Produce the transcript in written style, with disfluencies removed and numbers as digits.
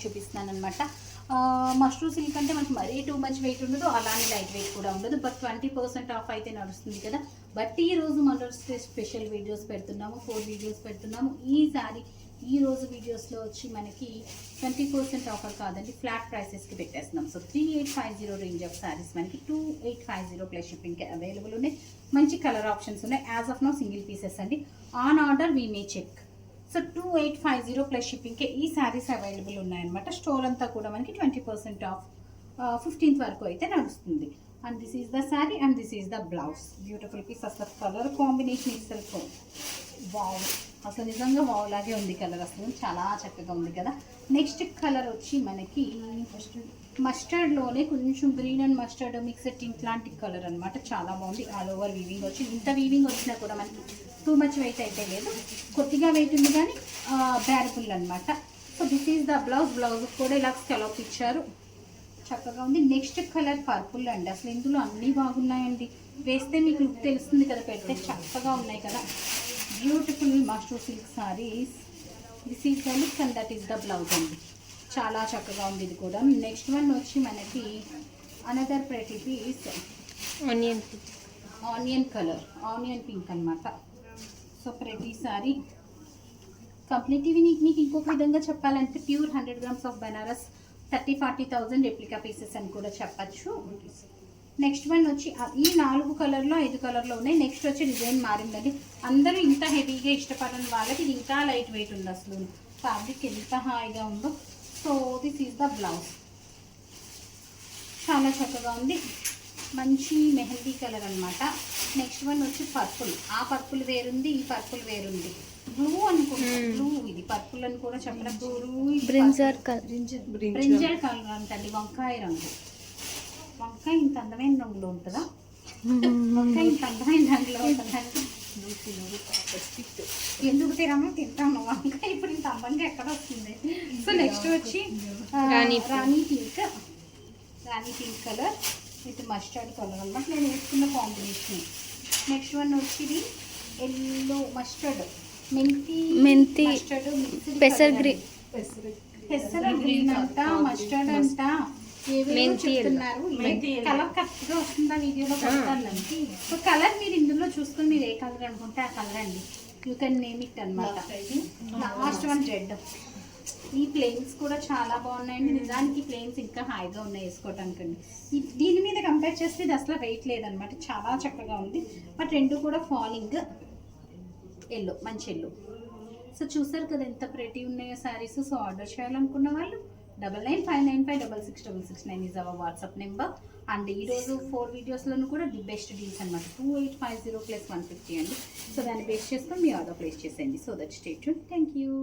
చూపిస్తున్నాను అనమాట. Mushroom silk అంటే మనకి మరీ టూ మచ్ వెయిట్ ఉండదు, అలానే లైట్ వెయిట్ కూడా ఉండదు. బట్ 20% ఆఫ్ అయితే నడుస్తుంది కదా. బట్ ఈరోజు మదర్స్ డే స్పెషల్ వీడియోస్ పెడుతున్నాము, 4 వీడియోస్ పెడుతున్నాము. ఈ రోజు వీడియోస్లో వచ్చి మనకి 20% ఆఫర్ కాదండి, ఫ్లాట్ ప్రైసెస్కి పెట్టేస్తున్నాం. సో 3850 రేంజ్ ఆఫ్ శారీస్ మనకి 2850 ప్లస్ షిప్పింగ్కి అవైలబుల్ ఉన్నాయి. మంచి కలర్ ఆప్షన్స్ ఉన్నాయి. As of no single pieces అండి, on order we may check. So 2850 plus షిప్పింగ్కి ఈ శారీస్ అవైలబుల్ ఉన్నాయన్నమాట. స్టోర్ అంతా కూడా మనకి 20% ఆఫ్ 15th వరకు అయితే నడుస్తుంది. And this is the sari and this is the blouse. Beautiful piece. అసలు కలర్ కాంబినేషన్ ఇట్సెల్ఫ్ వావ్, అసలు నిజంగా వావ్ లాగే ఉంది కలర్, అసలు చాలా చక్కగా ఉంది కదా. నెక్స్ట్ కలర్ వచ్చి మనకి మస్టర్డ్లోనే కొంచెం green and mustard mixed tint లాంటి కలర్ అనమాట. చాలా బాగుంది. ఆల్ ఓవర్ వీవింగ్ వచ్చి, ఇంత వీవింగ్ వచ్చినా కూడా మనకి టూ మచ్ వెయిట్ అయితే లేదు, కొద్దిగా వెయిట్ ఉంది కానీ బ్యారబుల్ అనమాట. So this is the blouse. Blouse కూడా ఇలా స్కెలప్ ఇచ్చారు, చక్కగా ఉంది. నెక్స్ట్ కలర్ పర్పుల్ అండి. అసలు ఇందులో అన్నీ బాగున్నాయండి, వేస్తే మీకు లుక్ తెలుస్తుంది కదా, పెడితే చక్కగా ఉన్నాయి కదా. Beautiful mushroom silk saris. This is the look and that is the blouse అండి. చాలా చక్కగా ఉంది ఇది కూడా. నెక్స్ట్ వన్ వచ్చి మనకి another pretty piece, onion colour, onion pink అనమాట. సో ప్రతి సారీ కంప్లీట్. ఇవి మీకు ఇంకొక విధంగా చెప్పాలంటే pure 100 grams of Banaras 30,000-40,000 replica pieces అని కూడా చెప్పచ్చు. నెక్స్ట్ వన్ వచ్చి ఈ 4 కలర్లో 5 కలర్లో ఉన్నాయి. నెక్స్ట్ వచ్చి డిజైన్ మారిందండి. అందరూ ఇంత హెవీగా ఇష్టపడని వాళ్ళకి ఇది ఇంకా లైట్ వెయిట్ ఉంది. అసలు ఫ్యాబ్రిక్ ఎంత హాయిగా ఉందో. So this is the blouse. చాలా చక్కగా ఉంది, మంచి మెహందీ కలర్ అనమాట. నెక్స్ట్ వన్ వచ్చి పర్పుల్. ఆ పర్పుల్ వేరుంది, ఈ పర్పుల్ వేరుంది. బ్లూ అనుకుంటా, బ్లూ ఇది పర్పుల్ అని కూడా చెప్పడం. బ్రింజల్ కలర్ అంటండి, వంకాయ రంగు. వంకాయ ఇంత అందమైన రంగులో ఉంటుందా? వంకాయ ఇంత అందమైన రంగులో ఉంటుందండి. ఎందుకు తింటాము వంకాయ, ఇప్పుడు ఇంత అందంగా ఎక్కడ వస్తుంది? సో నెక్స్ట్ వచ్చి రాణి pink colour with mustard colour అన్నమాట. నేను వేసుకున్న కాంబినేషన్. నెక్స్ట్ వన్ వచ్చి ఎల్లో మస్టర్డ్, మెంతి మస్టర్డ్, పెసర్ గ్రీన్ అంట, మస్టర్డ్ అంట, ఏవేవో చెప్తున్నారు. కలర్ కరెక్ట్గా వస్తుందా వీడియోలో పెడతానండి. సో కలర్ మీరు ఇందులో చూసుకొని మీరు ఏ కలర్ అనుకుంటే ఆ కలర్ అండి, యూ కెన్ నేమ్ ఇట్ అనమాట. Last one red. ఈ ప్లెయిన్స్ కూడా చాలా బాగున్నాయండి. నిజానికి ప్లెయిన్స్ ఇంకా హాయిగా ఉన్నాయి వేసుకోవటానికి అండి. దీని మీద కంపేర్ చేస్తే ఇది అసలు వెయిట్ లేదనమాట, చాలా చక్కగా ఉంది. బట్ రెండు కూడా ఫాలింగ్ ఎల్లో, మంచి ఎల్లో. సో చూసారు కదా ఎంత ప్రెటీ ఉన్నాయో శారీస్. సో ఆర్డర్ చేయాలనుకున్న వాళ్ళు 9959566669 is our WhatsApp number. And ఈరోజు 4 వీడియోస్లోనూ కూడా ది బెస్ట్ డీల్స్ అనమాట. 2850 + 150 అండి. సో దాన్ని బేస్ చేసుకొని మీ ఆర్డర్ ప్లేస్ చేసేయండి. So that stay tuned. Thank you.